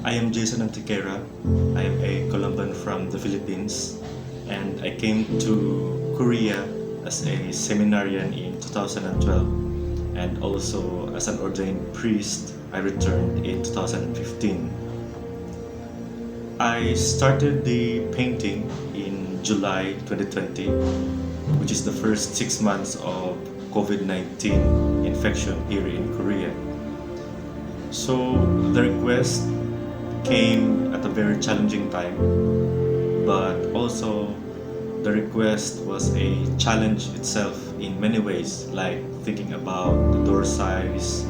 I am Jason Antiquera. I am a Colombian from the Philippines, and I came to Korea as a seminarian in 2012, and also as an ordained priest I returned in 2015. I started the painting in July 2020, which is the first 6 months of COVID-19 infection here in Korea. So the request came at a very challenging time, but also the request was a challenge itself in many ways, like thinking about the door size,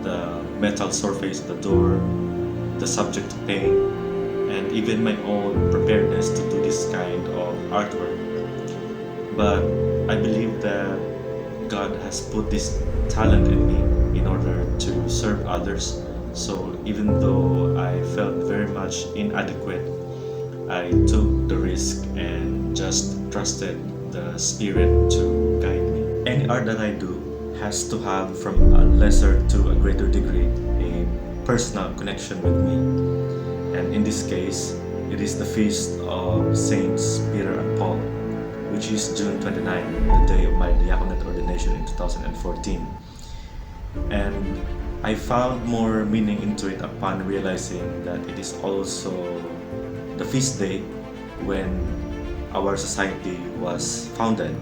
the metal surface of the door, the subject to paint, and even my own preparedness to do this kind of artwork. But I believe that God has put this talent in me in order to serve others. So even though I felt very much inadequate, I took the risk and just trusted the Spirit to guide me. Any art that I do has to have, from a lesser to a greater degree, a personal connection with me. And in this case, it is the feast of Saints Peter and Paul, which is June 29, the day of my diaconate ordination in 2014. And I found more meaning into it upon realizing that it is also the feast day when our society was founded.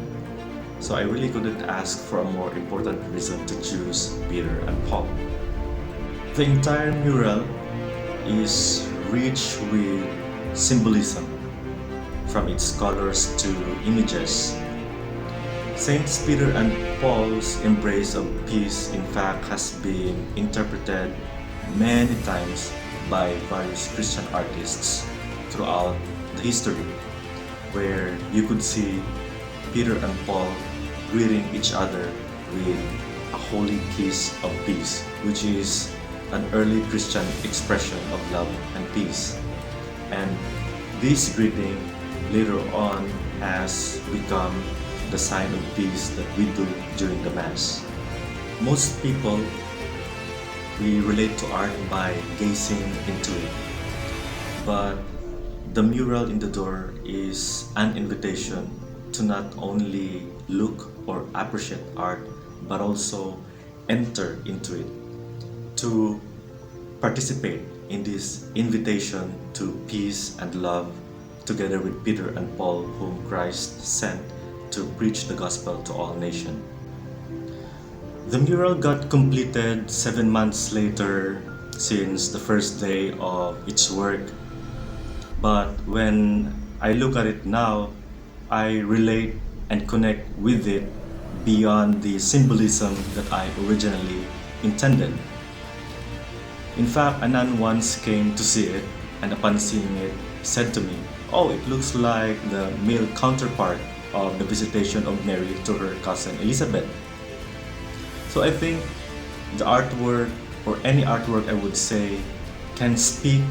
So I really couldn't ask for a more important reason to choose Peter and Paul. The entire mural is rich with symbolism, from its colors to images. Saints Peter and Paul's embrace of peace, in fact, has been interpreted many times by various Christian artists throughout the history, where you could see Peter and Paul greeting each other with a holy kiss of peace, which is an early Christian expression of love and peace. And this greeting later on has become the sign of peace that we do during the Mass. Most people, we relate to art by gazing into it, but the mural in the door is an invitation to not only look or appreciate art, but also enter into it, to participate in this invitation to peace and love, together with Peter and Paul, whom Christ sent to preach the gospel to all nations. The mural got completed 7 months later since the first day of its work. But when I look at it now, I relate and connect with it beyond the symbolism that I originally intended. In fact, a nun once came to see it, and upon seeing it, said to me, "Oh, it looks like the male counterpart of the visitation of Mary to her cousin Elizabeth." So I think the artwork, or any artwork I would say, can speak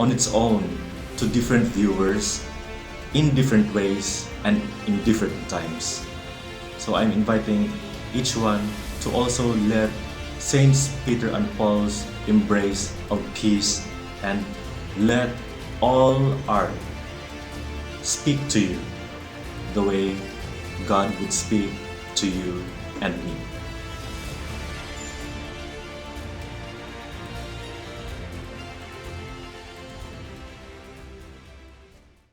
on its own to different viewers in different ways and in different times. So I'm inviting each one to also let Saints Peter and Paul's embrace of peace, and let all art speak to you the way God would speak to you and me.